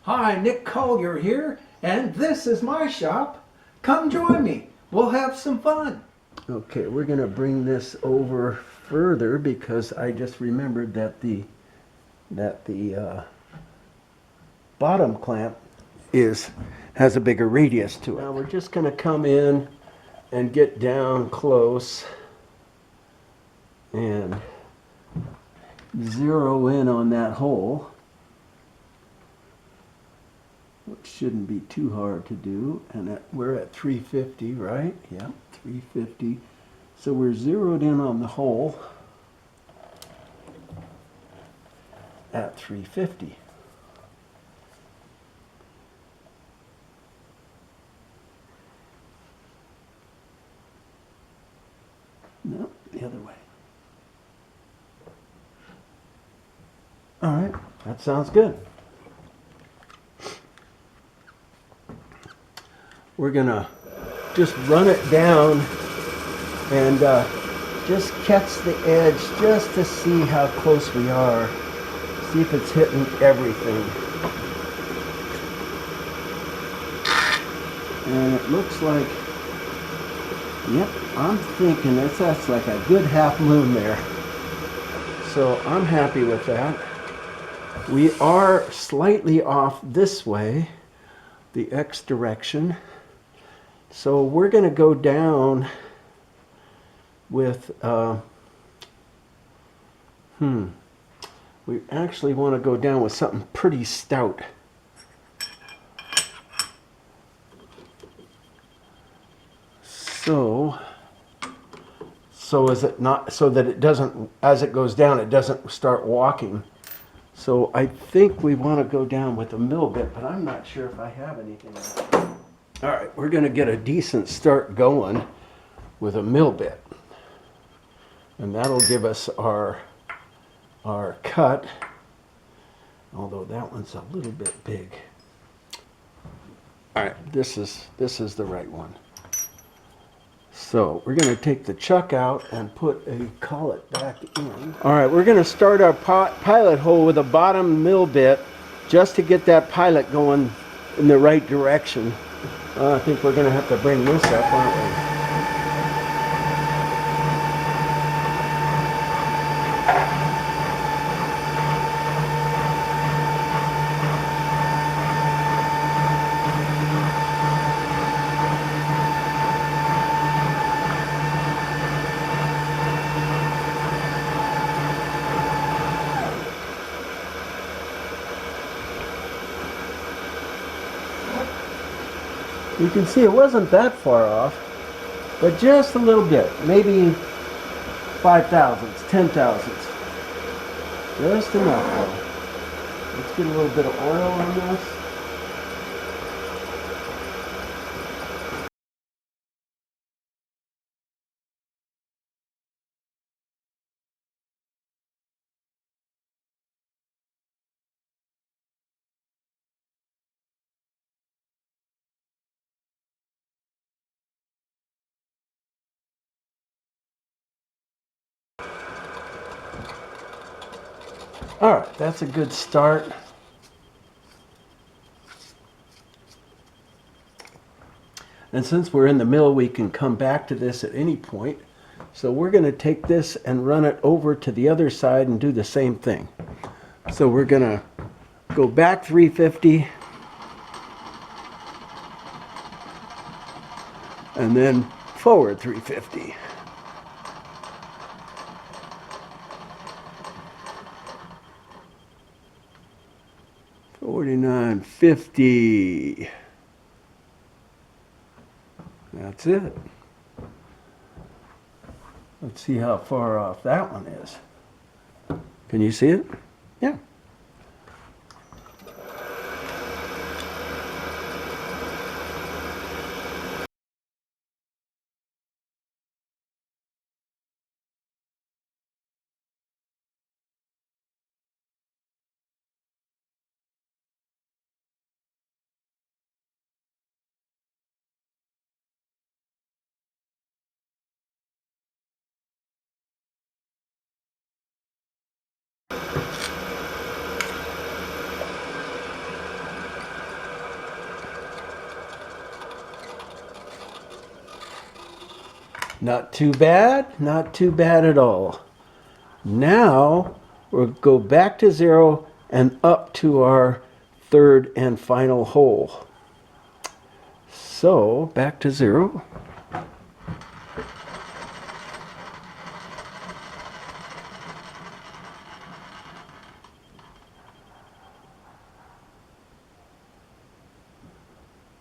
Hi, Nick Collier here, and this is my shop. Come join me. We'll have some fun. Okay, we're going to bring this over further because I just remembered that the bottom clamp has a bigger radius to it. Now we're just going to come in and get down close and zero in on that hole, which shouldn't be too hard to do. And we're at 350, right? Yeah, 350. So we're zeroed in on the hole at 350. No, the other way. All right, that sounds good. We're gonna just run it down and just catch the edge just to see how close we are. See if it's hitting everything. And it looks like, yep, I'm thinking that's like a good half moon there. So I'm happy with that. We are slightly off this way, the X direction. So we're going to go down with, we actually want to go down with something pretty stout. So is it not, so that it doesn't, as it goes down, it doesn't start walking. So I think we want to go down with a mill bit, but I'm not sure if I have anything. All right, we're going to get a decent start going with a mill bit. And that'll give us our cut, although that one's a little bit big. All right, this is the right one. So we're going to take the chuck out and put a collet back in. All right, we're going to start our pilot hole with a bottom mill bit just to get that pilot going in the right direction. I think we're going to have to bring this up, aren't we? You can see it wasn't that far off, but just a little bit, maybe 5 thousandths, 10 thousandths. Just enough though. Let's get a little bit of oil on this. All right, that's a good start. And since we're in the mill, we can come back to this at any point. So we're going to take this and run it over to the other side and do the same thing. So we're going to go back 350 and then forward 350. $49.50. That's it. Let's see how far off that one is. Can you see it? Yeah. Not too bad, not too bad at all. Now we'll go back to 0 and up to our third and final hole. So back to 0.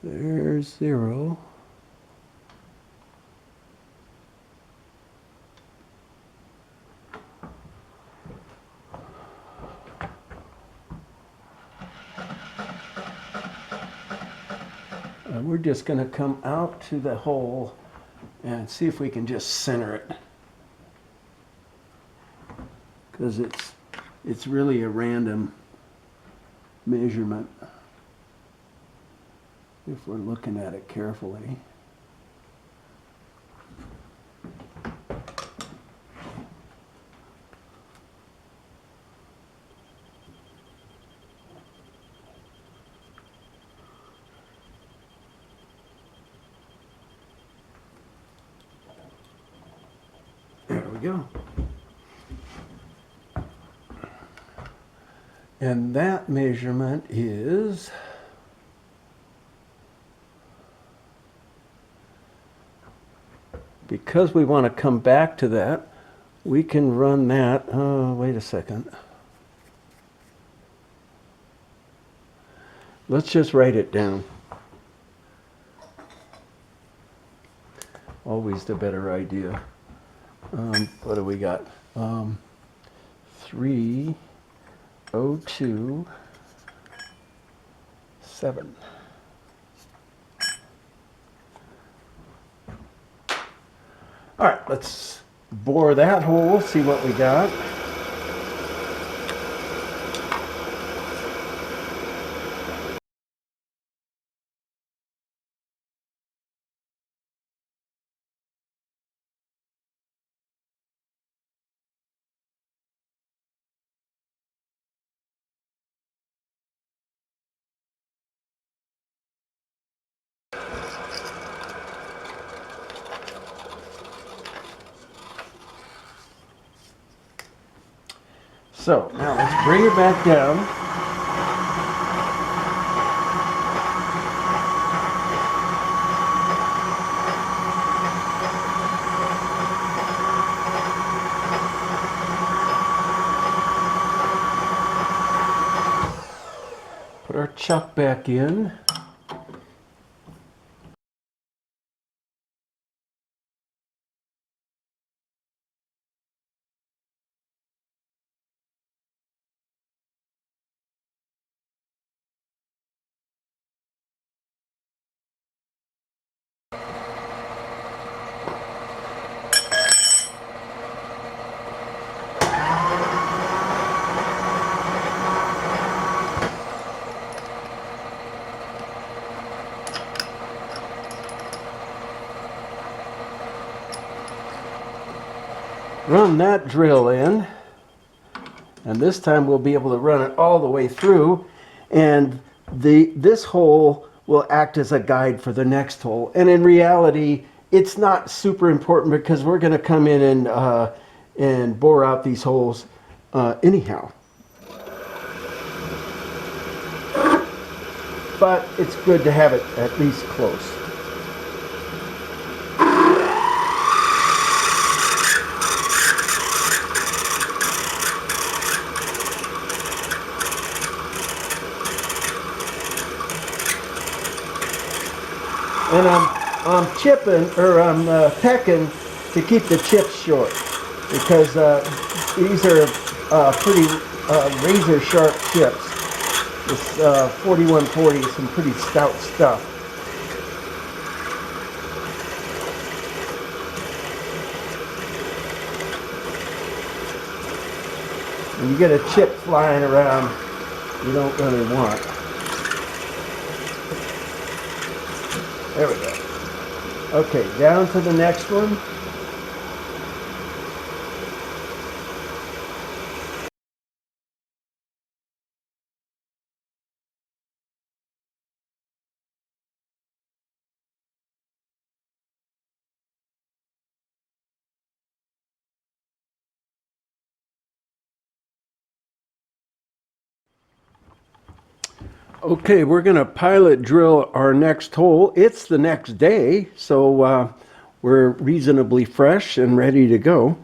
There's 0. And we're just going to come out to the hole and see if we can just center it. Because it's really a random measurement if we're looking at it carefully. There we go. And that measurement is because we want to come back to that, we can run that. Oh, wait a second. Let's just write it down. Always the better idea. What do we got? 3:02:7. All right, let's bore that hole, see what we got. So now let's bring it back down. Put our chuck back in. Run that drill in, and this time we'll be able to run it all the way through, and this hole will act as a guide for the next hole. And in reality, it's not super important because we're going to come in and bore out these holes anyhow. But it's good to have it at least close. And I'm chipping, or I'm pecking to keep the chips short, because these are pretty razor sharp chips. This 4140 is some pretty stout stuff. And you get a chip flying around you don't really want. There we go. Okay, down to the next one. Okay, we're going to pilot drill our next hole. It's the next day, so we're reasonably fresh and ready to go.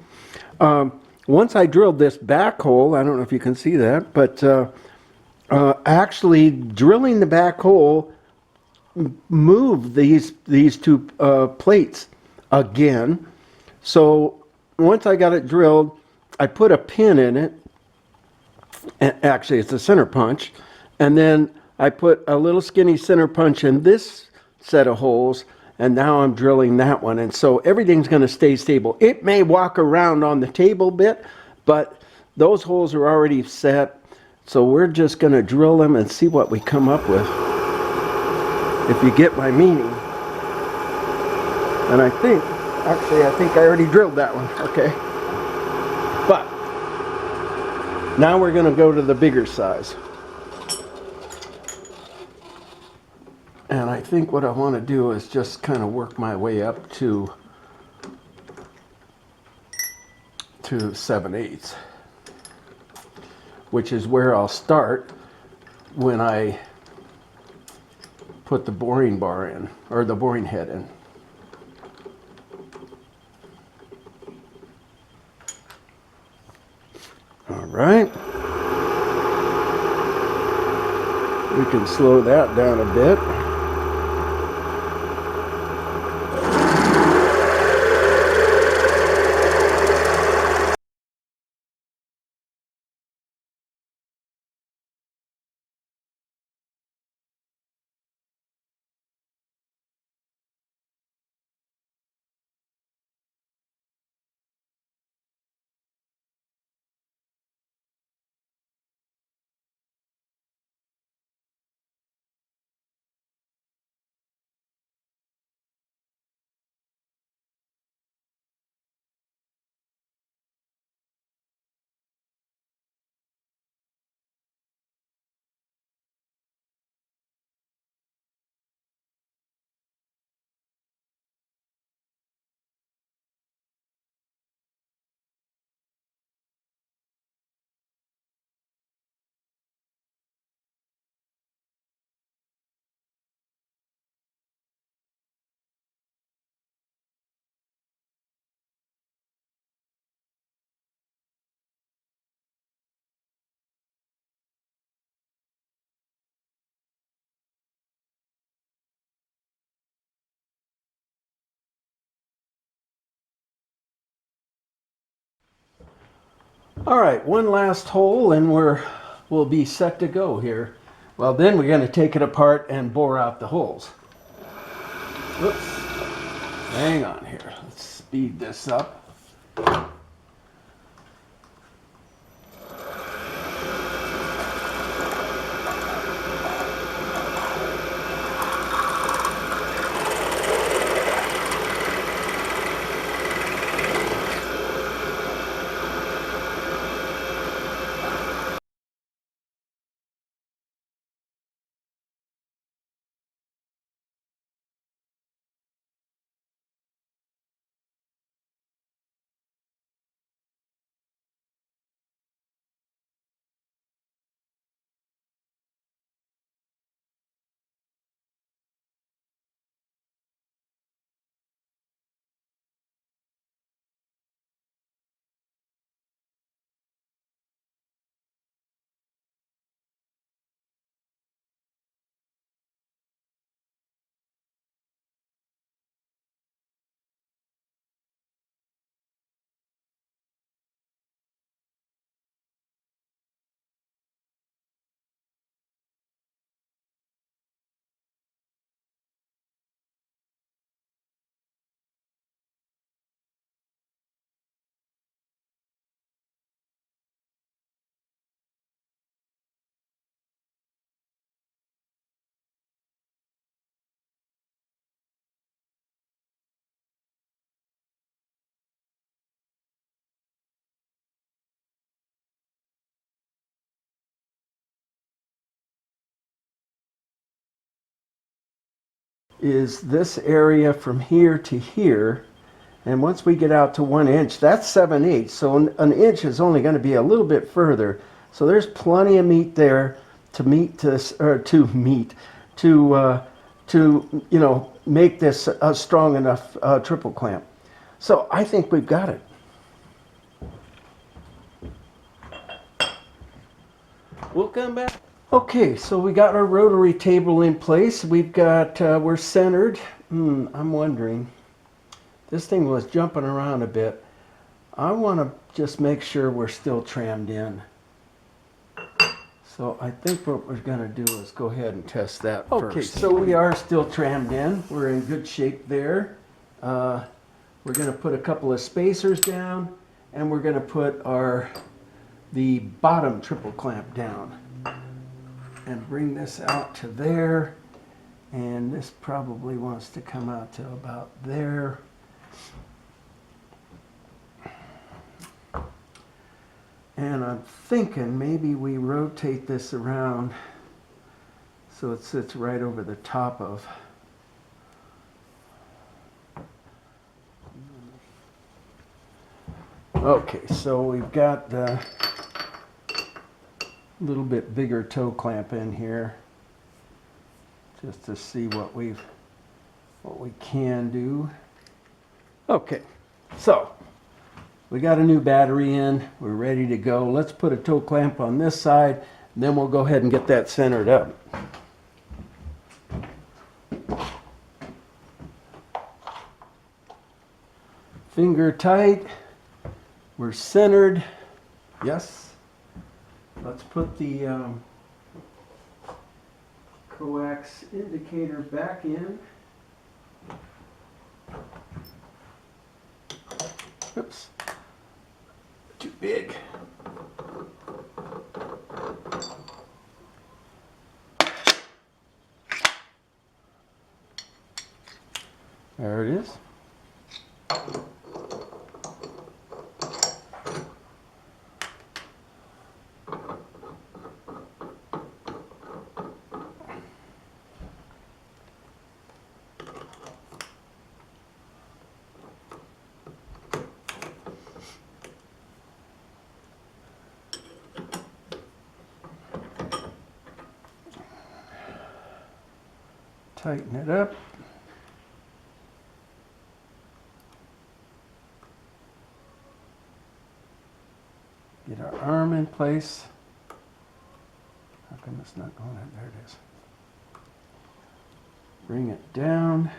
Once I drilled this back hole, I don't know if you can see that, but actually drilling the back hole moved these two plates again. So once I got it drilled, I put a pin in it. And actually, it's a center punch. And then I put a little skinny center punch in this set of holes, and now I'm drilling that one. And so everything's going to stay stable. It may walk around on the table bit, but those holes are already set. So we're just going to drill them and see what we come up with, if you get my meaning. And I think I already drilled that one. Okay. But now we're going to go to the bigger size. And I think what I want to do is just kind of work my way up to 7/8, which is where I'll start when I put the boring bar in, or the boring head in. All right. We can slow that down a bit. All right, one last hole and we'll be set to go here. Well, then we're going to take it apart and bore out the holes. Whoops. Hang on here. Let's speed this up. Is this area from here to here, and once we get out to 1 inch, that's 7/8, so an inch is only going to be a little bit further, so there's plenty of meat there to meet this, or to meet, to make this a strong enough triple clamp. So I think we've got it. We'll come back. Okay, so we got our rotary table in place. We've got, we're centered. I'm wondering, this thing was jumping around a bit. I want to just make sure we're still trammed in. So I think what we're going to do is go ahead and test that first. Okay, so we are still trammed in. We're in good shape there. We're going to put a couple of spacers down, and we're going to put the bottom triple clamp down. And bring this out to there, and this probably wants to come out to about there. And I'm thinking maybe we rotate this around so it sits right over the top of. Okay, so we've got little bit bigger toe clamp in here just to see what we can do. Okay, so we got a new battery in, we're ready to go. Let's put a toe clamp on this side, and then we'll go ahead and get that centered up. Finger tight, we're centered, yes. Let's put the coax indicator back in. Oops, too big. There it is. Tighten it up. Get our arm in place. How come it's not going in? There it is. Bring it down.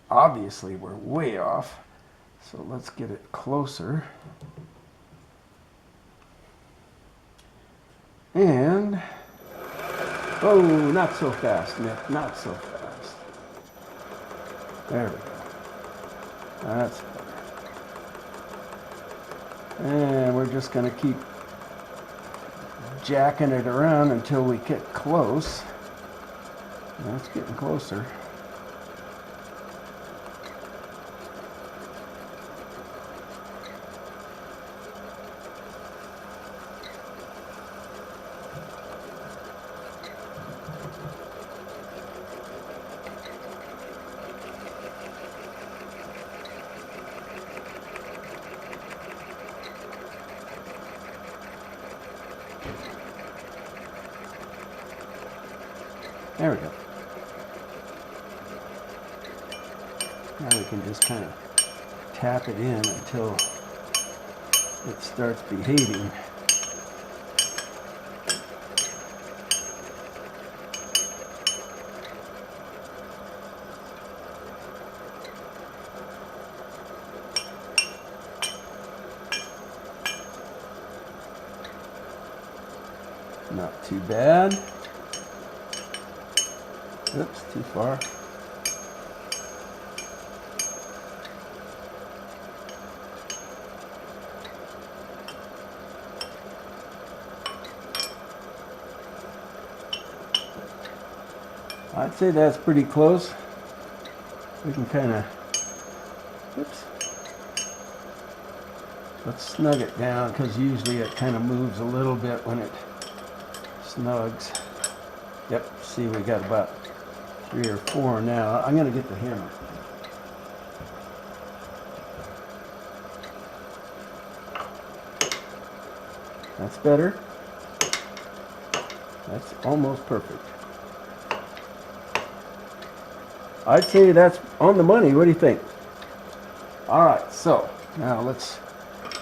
Obviously we're way off, so let's get it closer. And, oh, not so fast, Nick, not so fast. There we go. That's better. And we're just going to keep jacking it around until we get close. That's getting closer. There we go. Now we can just kind of tap it in until it starts behaving. Not too bad. Oops, too far. I'd say that's pretty close. We can kind of, oops. Let's snug it down because usually it kind of moves a little bit when it snugs. Yep, see we got about 3 or 4 now. I'm going to get the hammer. That's better. That's almost perfect. I'd say that's on the money. What do you think? All right, so now let's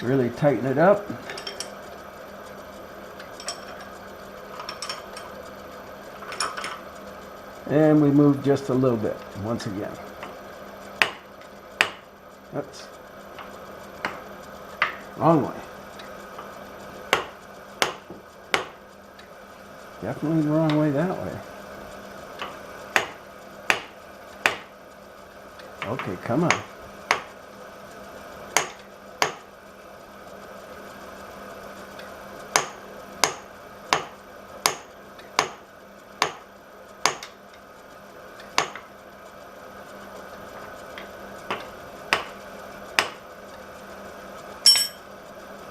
really tighten it up. And we move just a little bit once again. Oops. Wrong way. Definitely the wrong way that way. Okay, come on.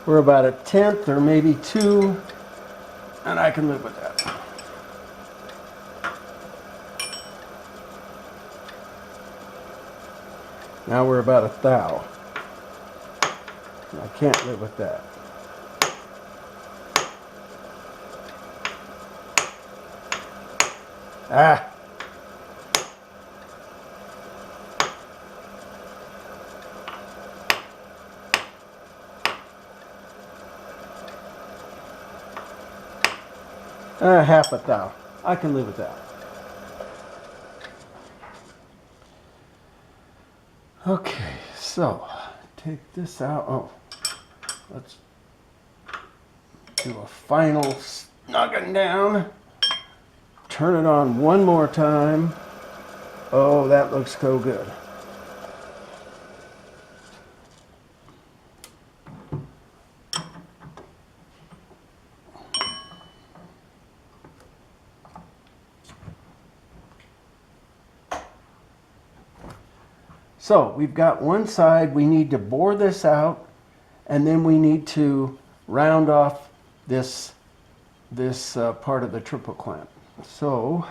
We're about a tenth or maybe two, and I can live with that. Now we're about a thou. I can't live with that. Ah! Half a thou. I can live with that. Okay, so take this out. Oh, let's do a final snugging down. Turn it on one more time. Oh, that looks so good. So we've got one side, we need to bore this out, and then we need to round off this part of the triple clamp. So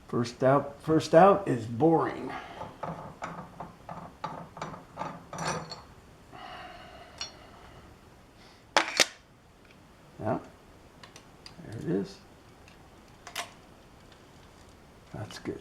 first out is boring. Yeah, there it is. That's good.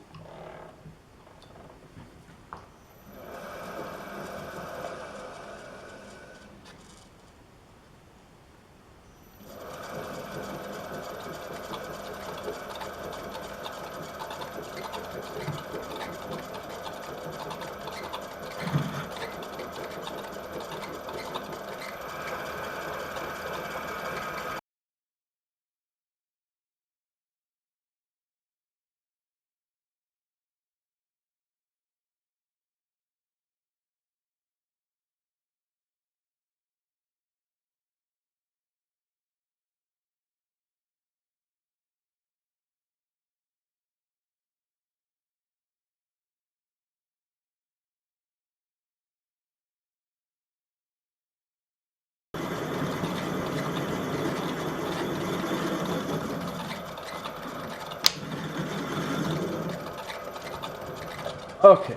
Okay,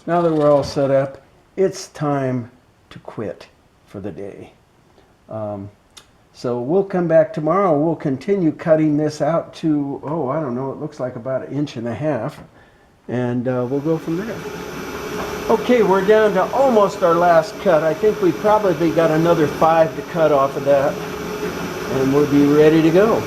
now that we're all set up, it's time to quit for the day. So we'll come back tomorrow. We'll continue cutting this out to, oh, I don't know, it looks like about 1.5 inches. And we'll go from there. Okay, we're down to almost our last cut. I think we probably got another 5 to cut off of that. And we'll be ready to go.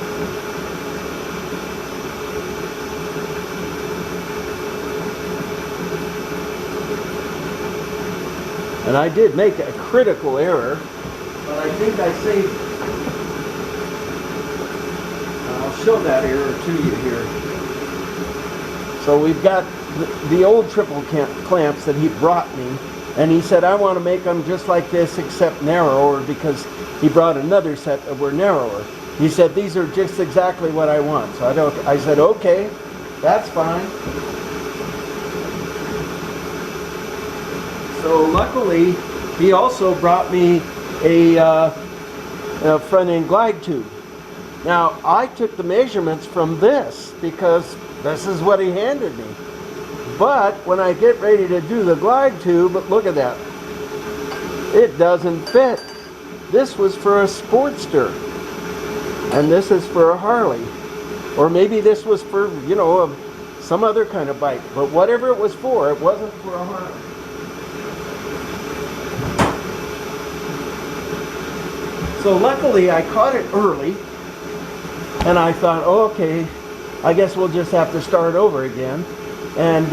And I did make a critical error, but I think I saved. I'll show that error to you here. So we've got the old triple clamps that he brought me, and he said I want to make them just like this except narrower, because he brought another set that were narrower. He said these are just exactly what I want. So I said okay, that's fine. So luckily, he also brought me a front end glide tube. Now, I took the measurements from this because this is what he handed me. But when I get ready to do the glide tube, look at that. It doesn't fit. This was for a Sportster. And this is for a Harley. Or maybe this was for, you know, some other kind of bike. But whatever it was for, it wasn't for a Harley. So luckily I caught it early. And I thought, oh, okay, I guess we'll just have to start over again. And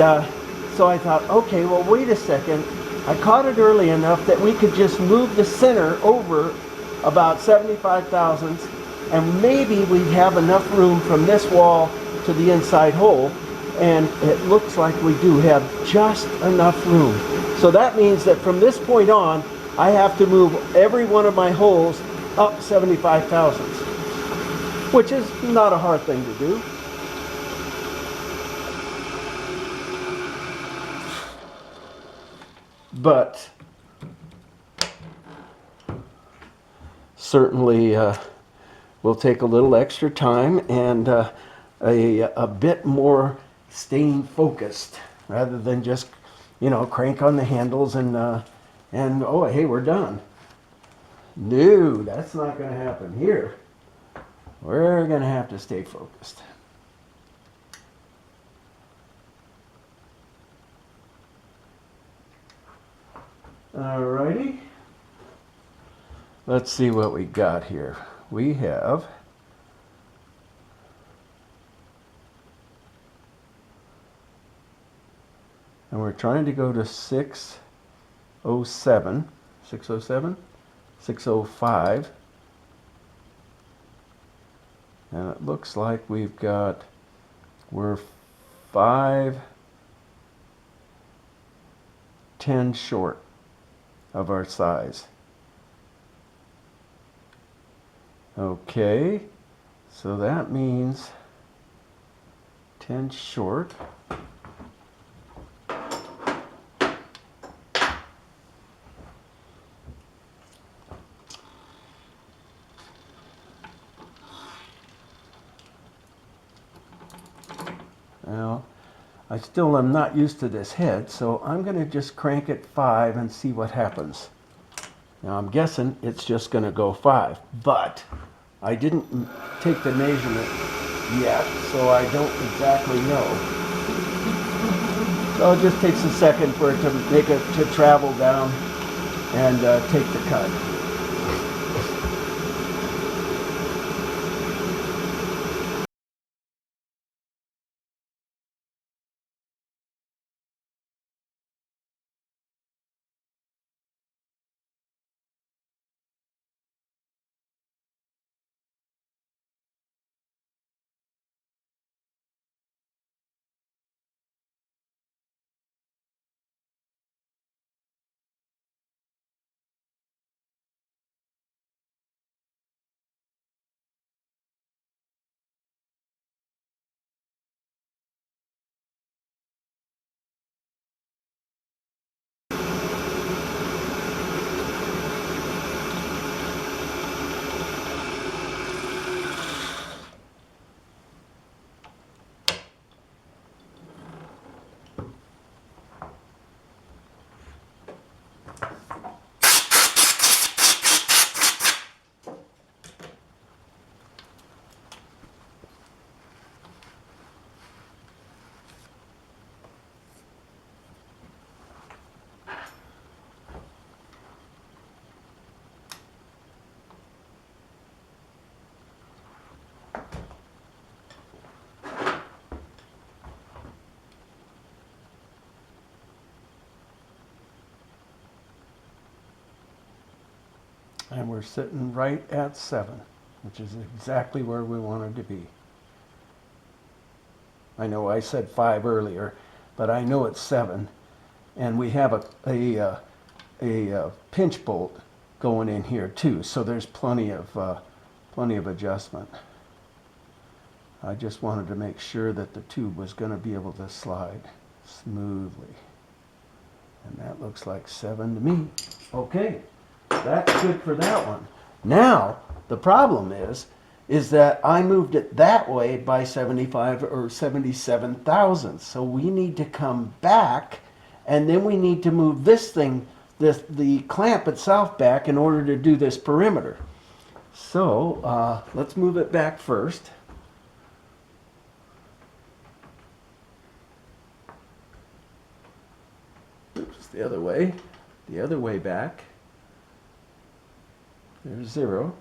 so I thought, okay, well, wait a second. I caught it early enough that we could just move the center over about 75 thousandths, and maybe we'd have enough room from this wall to the inside hole. And it looks like we do have just enough room. So that means that from this point on, I have to move every one of my holes up 75 thousandths, which is not a hard thing to do. But certainly will take a little extra time and a bit more staying focused rather than just, you know, crank on the handles and oh, hey, we're done. No, that's not going to happen here. We're going to have to stay focused. Alrighty. Let's see what we got here. We have and we're trying to go to 607, 607, 605. And it looks like we're 5/10 short of our size. Okay, so that means 10 short. Now, I still am not used to this head, so I'm going to just crank it 5 and see what happens. Now I'm guessing it's just going to go 5, but I didn't take the measurement yet, so I don't exactly know. So it just takes a second for it to make it to travel down and take the cut. And we're sitting right at 7, which is exactly where we wanted to be. I know I said 5 earlier, but I know it's 7. And we have a pinch bolt going in here too, so there's plenty of adjustment. I just wanted to make sure that the tube was going to be able to slide smoothly. And that looks like 7 to me. Okay. That's good for that one. Now, the problem is that I moved it that way by 75 or 77 thousandths. So we need to come back, and then we need to move this thing, the clamp itself back in order to do this perimeter. So let's move it back first. Oops, the other way back. There's 0.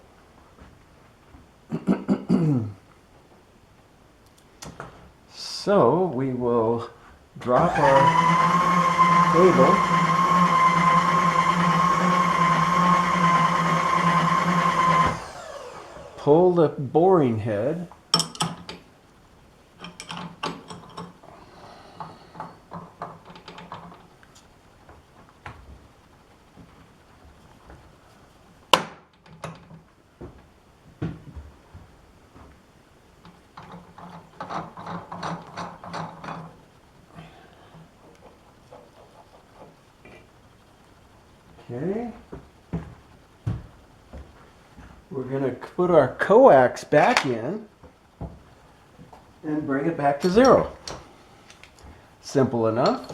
So we will drop our cable. Pull the boring head. Okay. We're going to put our coax back in and bring it back to 0. Simple enough.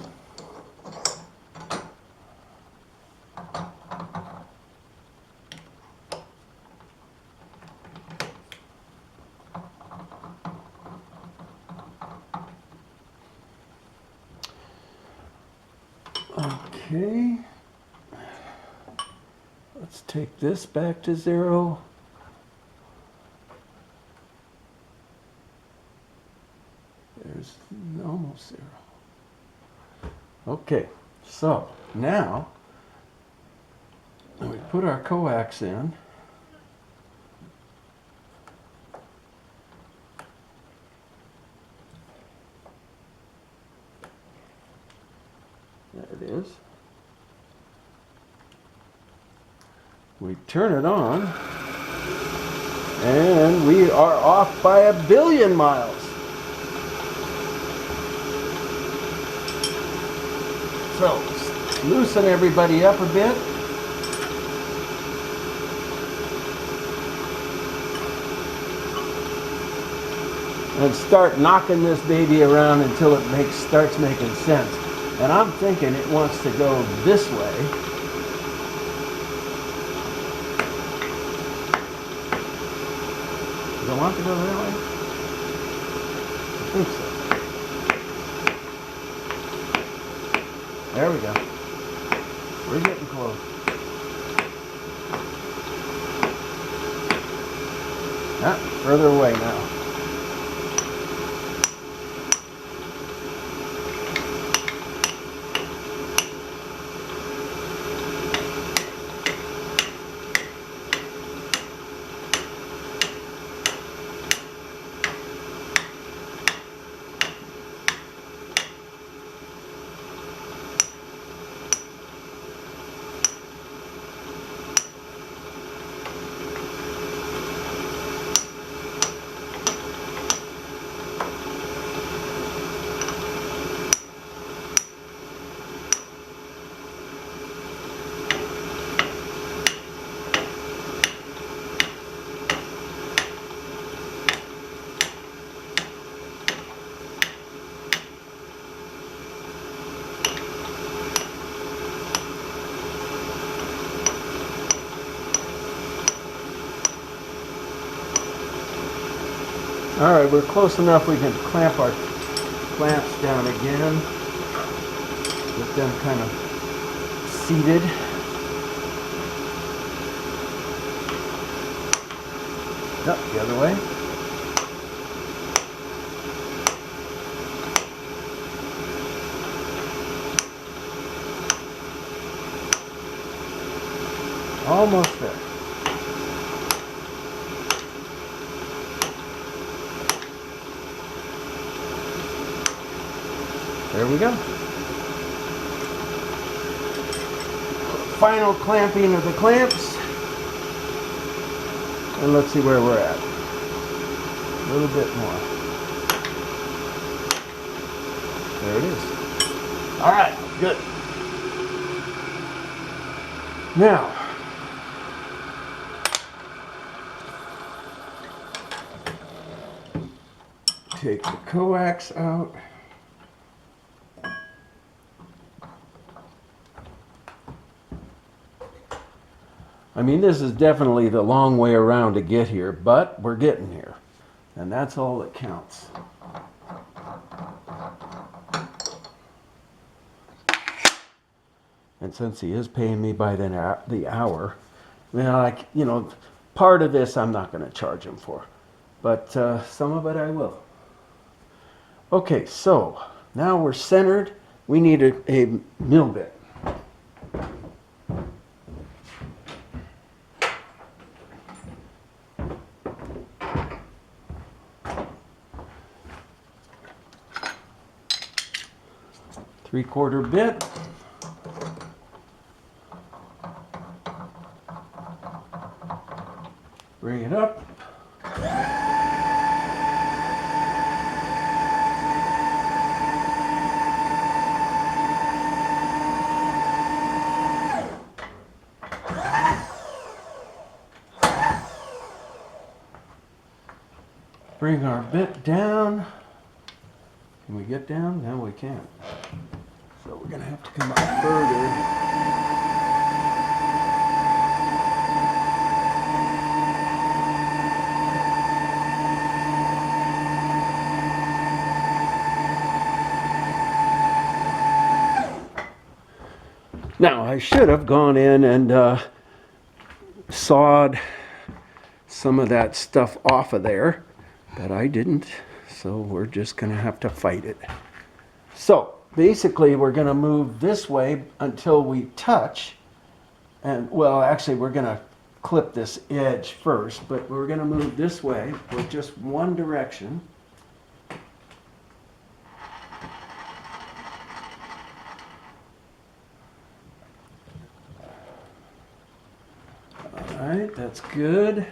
Okay. Let's take this back to 0. There's almost 0. Okay, so now we put our coax in. There it is. We turn it on, and we are off by 1 billion miles. So, loosen everybody up a bit. And start knocking this baby around until it starts making sense. And I'm thinking it wants to go this way. Does it want to go that way? I think so. There we go. We're getting close. Ah, further away now. All right, we're close enough we can clamp our clamps down again. Get them kind of seated. Up the other way. Almost there. There we go. Final clamping of the clamps. And let's see where we're at. A little bit more. There it is. All right, good. Now, take the coax out. I mean, this is definitely the long way around to get here, but we're getting here. And that's all that counts. And since he is paying me by the hour, well, part of this I'm not going to charge him for. But some of it I will. Okay, so now we're centered. We need a mill bit. Three-quarter bit. Bring it up. Bring our bit down. Can we get down? No, we can't. So we're going to have to come up further. Now, I should have gone in and sawed some of that stuff off of there, but I didn't, so we're just going to have to fight it. So, basically, we're going to move this way until we touch, and, well, actually, we're going to clip this edge first, but we're going to move this way with just one direction. All right, that's good.